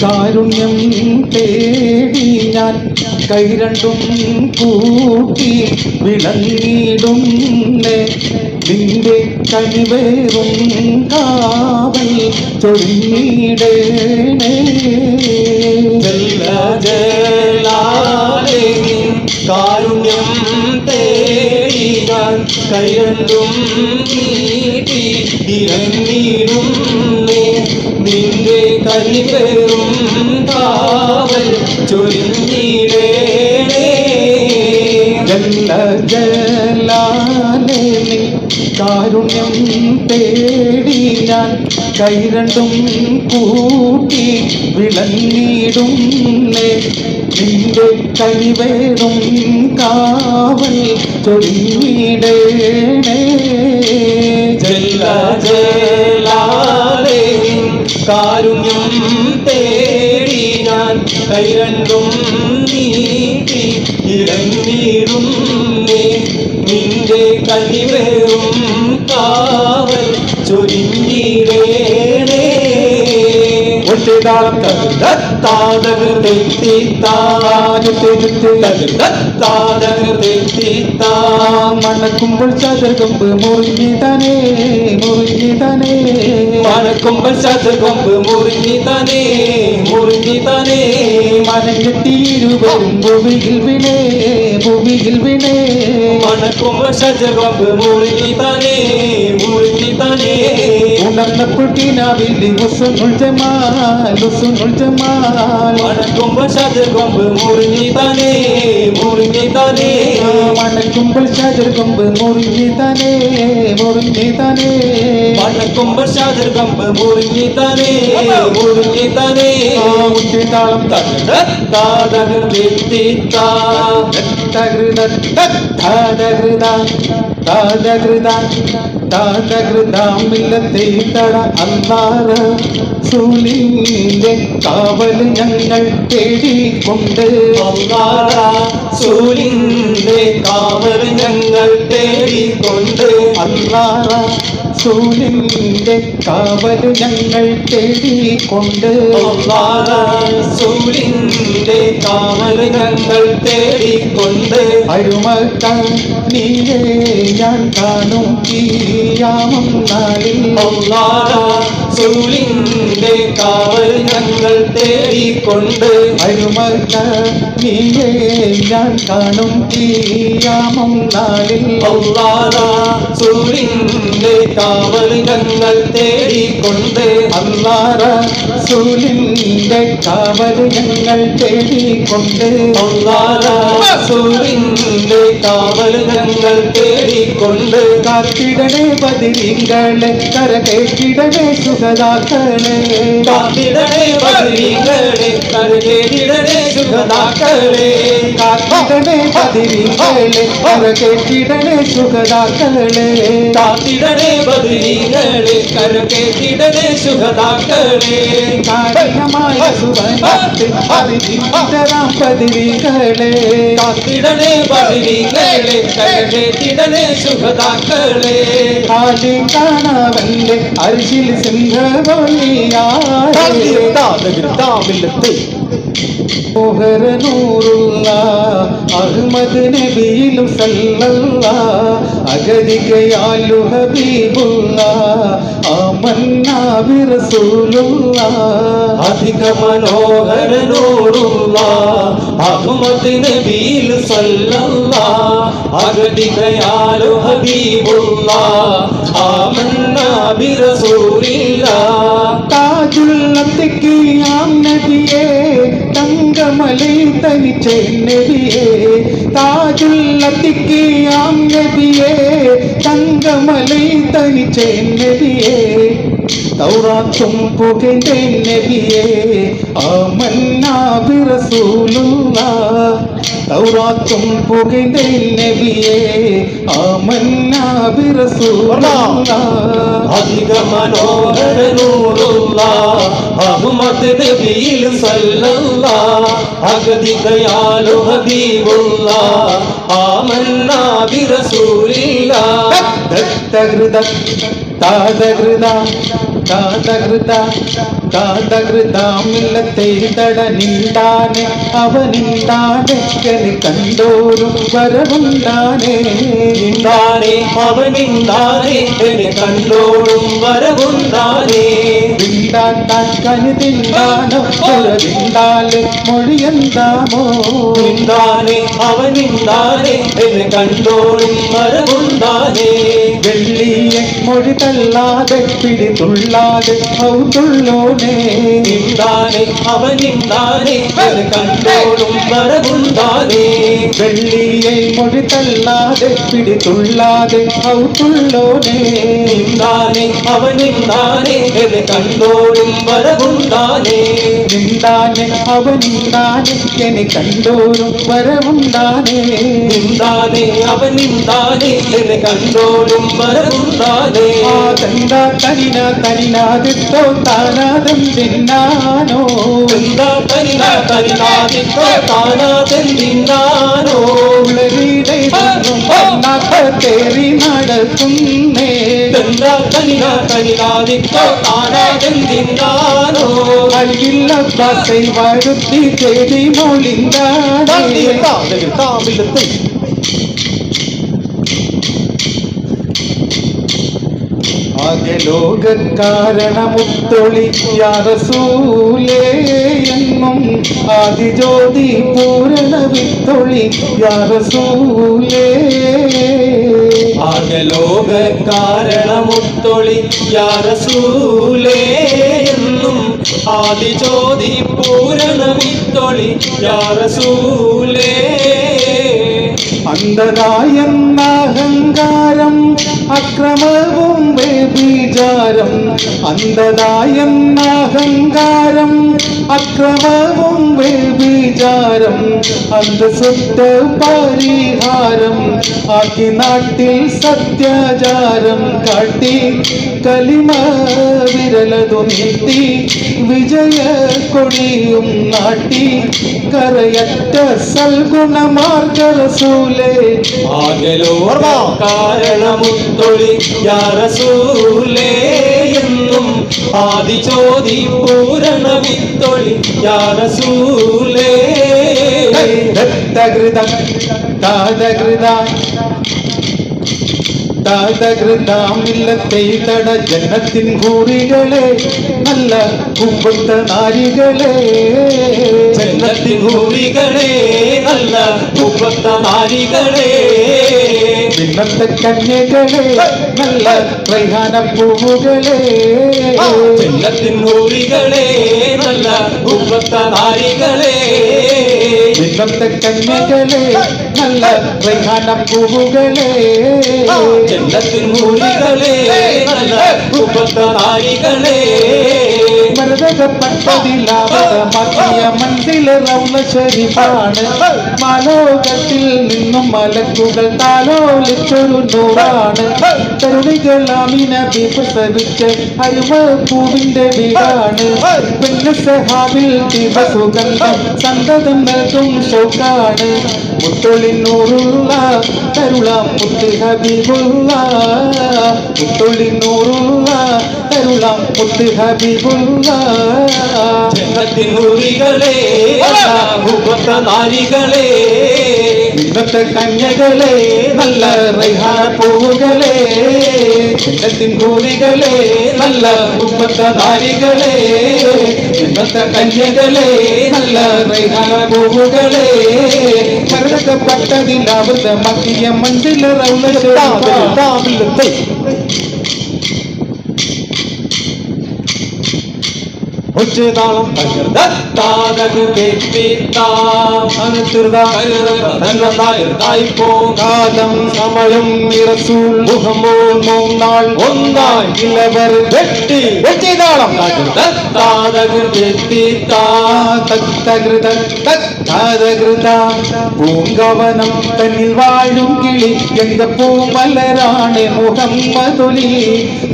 കാരുണ്യം തേടി ഞാൻ കൈ രണ്ടും കൂട്ടി വിളങ്ങിടുന്നേ നിന്റെ കനിവേറും കാവൽ ചൊരിഞ്ഞിടേണേ ജലാലേ കാരുണ്യം തേടി ഞാൻ കൈ രണ്ടും നീട്ടി ഇറങ്ങിടുന്നേ നിന്റെ കനിവേറും കാവൽ ചൊരിഞ്ഞിടേണേ ജലാലേ കാരുണ്യം തേടി ഞാൻ കൈ രണ്ടും കൂട്ടി വിളങ്ങിടുന്നേ നിന്റെ കനിവേറും കാവൽ ചൊരിഞ്ഞിടേണേ ജലാലേ കാരുണ്യം തേടി ഞാൻ കൈ രണ്ടും നീട്ടി ഇറങ്ങിടുന്നേ നിന്റെ കനിവേറും കാവൽ ചൊരിഞ്ഞിടേണേ മണക്കുമ്പോൾ ചതുർകൊമ്പ് മുറിഞ്ഞിതനേ മുറിഞ്ഞിതനേ മണക്കുമ്പോൾ ചതുർകൊമ്പ് മുറിഞ്ഞിതനേ മുറിഞ്ഞിതനേ മനഞ്ഞെത്തിയിരുവരും ഭൂമിയിൽ വിനേ ഭൂമിയിൽ വിനേ മണക്കുമ്പോൾ ചതുർകൊമ്പ് മുറിഞ്ഞിതനേ മുറിഞ്ഞിതനേ ഉണർന്നപ്പോൾ കിനാവിൽ ഹുസ്നുൽ ജമാൽ ഹുസ്നുൽ ജമാൽ മണക്കുമ്പോൾ ചതുർകൊമ്പ് മുറിഞ്ഞിതനേ മുറിഞ്ഞിതനേ മണക്കുമ്പോൾ ചതുർകൊമ്പ് മുറിഞ്ഞിതനേ മുറിഞ്ഞിതനേ മണക്കുമ്പോൾ ചതുർകൊമ്പ് മുറിഞ്ഞിതനേ മുറിഞ്ഞിതനേ ഉച്ചിതാളം മില്ലത്തേതട അല്ലാറ സൂലിന്റെ കാവൽ ഞങ്ങൾ തേടിക്കൊണ്ട് അല്ലാറ സൂലിന്റെ കാവൽ ഞങ്ങൾ തേടിക്കൊണ്ട് അല്ലാറ സൂലിന്റെ കാവൽ ഞങ്ങൾ തേടിക്കൊണ്ട് അല്ലാറ സൂലിന്റെ കാവൽ ഞങ്ങൾ തേടിക്കൊണ്ട് അരുമക്ക നീയേ ഞാൻ കാണും കിയാമം നാളിൽ അല്ലാറ സൂലിന്റെ കാവൽ ഞങ്ങൾ തേടിക്കൊണ്ട് അരുമക്ക നീയേ ഞാൻ കാണും കിയാമം നാളിൽ അല്ലാറ സൂലിന്റെ കാവൽ ഞങ്ങൾ തേടിക്കൊണ്ട് അല്ലാറ സൂലിന്റെ കാവൽ ഞങ്ങൾ തേടിക്കൊണ്ട് അല്ലാറ സൂലിന്റെ കാവൽ ഞങ്ങൾ തേടിക്കൊണ്ട് കാത്തിടണേ ബദരീകളെ കരകേറ്റിടണേ സുഖദാക്കളെ കാത്തിടണേ ബദരീകളെ കരകേറ്റിടണേ സുഖദാക്കളെ കാത്തിടണേ ബദരീകളെ കരകേറ്റിടണേ സുഖദാക്കളെ കാത്തിടണേ ബദരീകളെ കരകേറ്റിടണേ സുഖദാക്കളെ കാരണമായ സുവനത്തിൽ അറിവിതരാം ബദരീകളെ കാത്തിടണേ ബദരീകളെ കരകേറ്റിടണേ സുഖദാക്കളെ ആദ്യ കാണാവന്റെ അരിശിൽ സിംഹവലിയാമില്ലത്തെ മോഹരനൂറുള്ള അഹ്മദ് നബിയിലും സല്ലല്ല അഗരികയാലു ഹബീബുള്ള ആമന്നാ ബിറസൂലുള്ള അധിക മനോഹരനൂറുള്ള അഹ്മദ് നബിയിൽ സല്ലല്ല അഗതികയാലു ഹബീബുള്ള ആമന്നാ ബിറസൂലില്ല താജുല്ലത്തിക്കിയാം നബിയേ തങ്കമലൈ തനിച്ചേ നബിയേ താജുല്ലത്തിക്കിയാം നബിയേ തങ്കമലൈ തനിച്ചേ നബിയേ തൗറാത്തും പുകഴ്ന്ന നബിയേ ആമന്നാ ബിറസൂലുള്ളാഹ് തൗറാത്തും പുകഴ്ന്ന നബിയേ ആമന്നാ ബിറസൂലുള്ളാഹ് അധിക മനോഹരനൂറുള്ള അഹ്മദ് നബിയിൽ സല്ലല്ല അഗതികയാലു ഹബീബുള്ള ആമന്നാ ബിറസൂലില്ല ദത്തഹൃദ താദഹൃദ കാതകൃതാമില്ലത്തെ തടനിണ്ടാനെ അവനിണ്ടാനെ കണ്ടോരും വരവുണ്ടാനെ നിന്താനെ അവനിന്താനെ എന്നെ കണ്ടോടും വരവുണ്ടാനെ വിണ്ടാട്ടാൻ കരുതിണ്ടാനോ പുറവിണ്ടാലെ മൊഴിയെന്താമോ നിന്താനെ അവനിന്താനെ എന്നെ കണ്ടോടും വരവുണ്ടാനെ വെള്ളിയെ മൊഴി തള്ളാതെ പിടിതുള്ളാതെ ഔതുള്ളോനെ നിന്താനെ അവനിന്താനെ എന്നെ കണ്ടോടും വരവുണ്ടാനെ വെള്ളിയെ മൊഴി തള്ളാതെ പിടിതുള്ളാതെ ഔതുള്ളോനെ നിന്താനെ അവനിന്താനെ എന്നെ കണ്ടോടും വരവുണ്ടാനെ നിന്താനെ അവനിന്താനെ എന്നെ കണ്ടോരും വരവുണ്ടാനെ നിന്താനെ അവനിന്താനെ എന്നെ കണ്ടോടും വരവുണ്ടാനെ ആ തന്താ തനിനാദിട്ടോ താനാദം തിന്നാനോ എന്താ തനിനാദിത്തോ താനാതെന്തിന്നാനോ ഉളരിടെ തേറി നടക്കുന്നേ എന്താ തനിനാദിത്തോ താനാതെന്തിന്നാനോ അഴിയില്ല ബാസை വരുത്തി തേടി മൊളിന്താനേ താമില്ലത്തെ ആകെ ലോകക്കാരണമുത്തൊളി യാറസൂലേ എന്നും ആദിജ്യോതി പൂരണ വിത്തൊളി യാറസൂലേ ആകലോക കാരണമുത്തൊളി യാറസൂലേ എന്നും ആദിജ്യോതി പൂരണമിത്തൊളി യാറസൂലേ അന്ധരായെന്ന അഹങ്കാരം അക്രമവും വ്യഭിചാരം അന്ധരായെന്ന അഹങ്കാരം അക്രമവും വ്യഭിചാരം അന്ധസ്വത്ത് പരിഹാരം ആക്കി നാട്ടിൽ സത്യാചാരം കാട്ടി കലിമ വിരലതു നീട്ടി വിജയ കൊടിയും നാട്ടി കരയറ്റ സൽഗുണമാർഗരസൂലേ ആകലോക കാരണമുത്തൊളി യാറസൂലേ എന്നും ആദിജ്യോതി പൂരണമിത്തൊളി യാറസൂലേ ദത്തകൃതം താതകൃതാമില്ലത്തെ തട ജന്നത്തിൻ കൂറികളെ നല്ല കുമ്പത്ത നാരികളെ ജന്നത്തിൻ ഹൂറികളെ നല്ല കുപ്പത്ത നാരികളെ പിന്നത്തെ കന്യകളെ നല്ല പ്രധാന പൂവുകളെ ജന്നത്തിൻ ഹൂറികളെ നല്ല കുപ്പത്ത നാരികളെ പിന്നത്തെ കന്യകളെ നല്ല പ്രധാന പൂവുകളെ ജന്നത്തിൻ ഹൂറികളെ നല്ല കുപ്പത്ത നാരികളെ മരതകപ്പട്ടതിലാവതമാക്കിയ മന്ദില റൗല ശരീഫാണ് മാലോകത്തിൽ നിന്നും മലക്കുകൾ താലോലിച്ചൊരു നൂറാണ് തരുണികളാമിന പ്രസവിച്ച് അരുമ പൂവിന്റെ വീടാണ് പിന്നെ സഹാബിൽ ദിവസുഗന്ധം സന്തതം നൽകും ഷൗക്കാണ് മുത്തൊളിനൂറുള്ള തരുളാം മുത്ത് ഹബീബുള്ള മുത്തൊളിനൂറുള്ള തരുളാം മുത്ത് ഹബീബുള്ള ജന്നത്തിൻ ഹൂറികളെ കുപ്പത്ത നാരികളെ ഇന്നത്തെ കന്യകളെ നല്ല റൈഹാന പൂവുകളെ ചിന്നത്തിൻ കൂലികളെ നല്ല ഉപ്പത്ത നാരികളെ ഇന്നത്തെ കന്യകളെ നല്ല റൈഹാന പൂവുകളെ കരുതപ്പെട്ടതിലാവതമാക്കിയ മഞ്ചില റൗല താമില്ലത്തെ ഒച്ചതാളം കാലം സമയം ഇറസൂൽ മുഹമ്മൂൽ നാൾ ഒന്നായി ഇലവർ വെട്ടി വെട്ടിതാളം പൂങ്കവനം തന്നിൽ വാഴും കിളി എങ്ക പൂമലരാണ് മുഹമ്മദുലി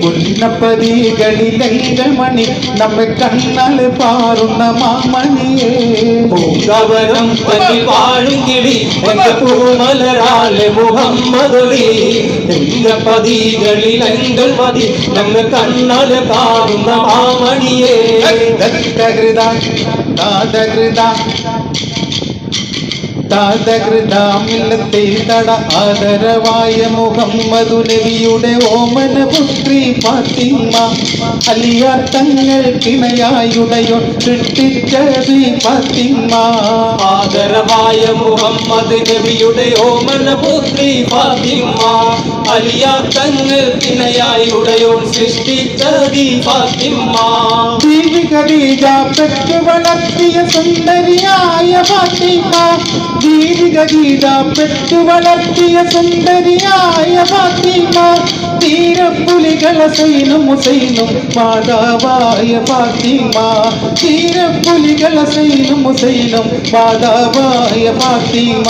ഉന്നപ്പതികളിലെങ്ക മണി നമ്മെ കണ്ട കണ്ണാല് പാറുന്ന മാമണിയേ പൂങ്കവനം തന്നിൽ വാഴും കിളി എന്റെ പൂമലരാലെ മുഹമ്മദൊളി എന്റെ പതികളിൽ എങ്കൽ മതി നമ്മ കണ്ണാല് പാറുന്ന മാമണിയേ താതകൃതാമില്ലത്തെ തട ആദരവായ മുഹമ്മദു നബിയുടെ ഓമന പുത്രി ഫാത്തിമ അലിയാർ തങ്ങൾ കിണയായുടയോ സൃഷ്ടിച്ചതി ഫാത്തിമ ആദരവായ മുഹമ്മദ് നബിയുടെ ഓമന പുത്രി ഫാത്തിമ അലിയാർ തങ്ങൾ കിണയായി ഉടയോൻ സൃഷ്ടിച്ചതി ഫാത്തിമ ബീവി ഖദീജ പെറ്റു വളർത്തിയ സുന്ദരിയായ ഫാത്തിമ ബീവി ഖദീജ പെറ്റു വളർത്തിയ സുന്ദരിയായ ഫാത്തിമ തീരപ്പുലികള സൈനും ഹുസൈനും മാതാവായ ഫാത്തിമ തീരപ്പുലികള സൈനും ഹുസൈനും മാതാവായ ഫാത്തിമ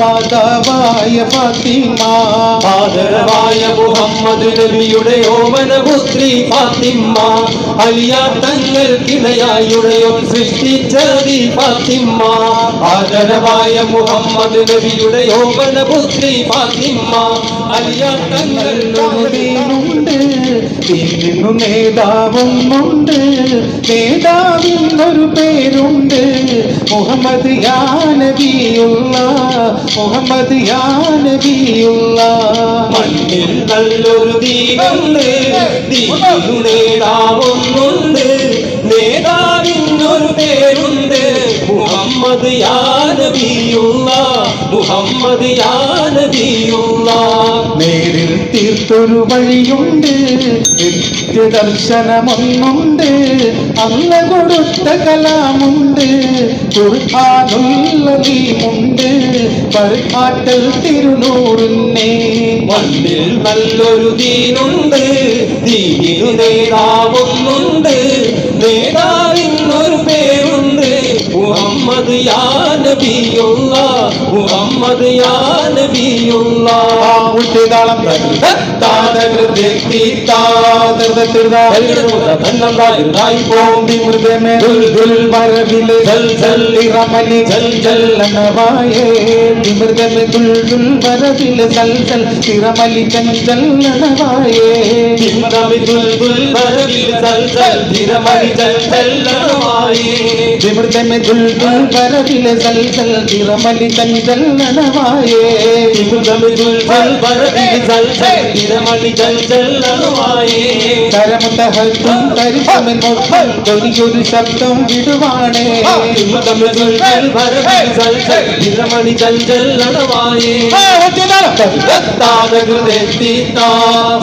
മാതാവായ ഫാത്തിമ ആദരവായ മുഹമ്മദ് നബിയുടെ ഓമന പുത്രി ഫാത്തിമ അലിയാർ തങ്ങൾ കിണയായുടയോൻ സൃഷ്ടിച്ചതി ഫാത്തിമ ആദരവായ മുഹമ്മദ് നബിയുടെ ഓമന പുത്രി ഫാത്തിമ അലിയാർ തങ്ങൾ ദീനുണ്ട് ദീനിനു നേതാവുമുണ്ട് നേതാവിനൊരു പേരുണ്ട് മുഹമ്മദ് യാ നബിയുള്ള മുഹമ്മദ് യാ നബിയുള്ള മണ്ണിൽ നല്ലൊരു ദീനുണ്ട് ദീനു നേതാവൊന്നുണ്ട് നേതാവിനൊരു പേരുണ്ട് മുഹമ്മദ് യാ നബിയുള്ള മുഹമ്മദ് യാ നബിയുള്ള നേരിൽ തീർത്തൊരു വഴിയുണ്ട് ദർശനമൊന്നുണ്ട് അല്ല കൊടുത്ത കലാമുണ്ട് ഖുർആനുള്ളതീമുണ്ട് പൽക്കാട്ടൽ തിരുനൂറിനെ മണ്ണിൽ നല്ലൊരു ദീനുണ്ട് ദീനു നേതാവൊന്നുണ്ട് നേതാവിനൊരു പേരുണ്ട് മുഹമ്മദ് യാ നബിയുള്ള മുഹമ്മദ് യാ നബിയുള്ള താളം തിരമലി ചഞ്ചല്ലണവായേ വിമൃതമെ ദുൽദുൽ വരവിലെ സൽസൽ തിരമലി ചഞ്ചല്ലണവായേ കരമുത്തഹത്തും കരിശമെന്നൊട്ടും തൊലിയൊരു ശബ്ദം വിടുവാണേ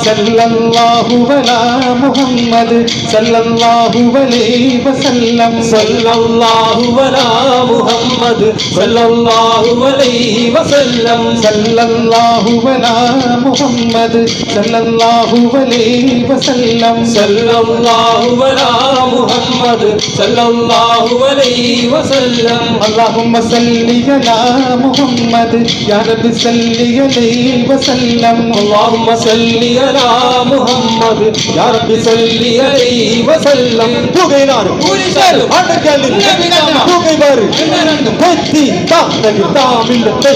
സല്ലല്ലാഹു അലാ മുഹമ്മദ് സല്ലല്ലാഹു അലൈഹി വസല്ലം സല്ലല്ലാഹു അലാ മുഹമ്മദ് സല്ലല്ലാഹു അലൈഹി വസല്ലം സല്ലല്ലാഹു അലാ മുഹമ്മദ് സല്ലല്ലാഹു അലൈഹി വസല്ലം സല്ലല്ലാഹു അലാ മുഹമ്മദ് സല്ലല്ലാഹു അലൈഹി വസല്ലം اللهم صل على محمد يا رب صل عليه وسلم اللهم صل على محمد يا رب صل عليه وسلم പുകയിലാണ് പുരിശാൽ അടക്കലിൽ പുകൈ വരും തെറ്റി താമില്ലത്തെ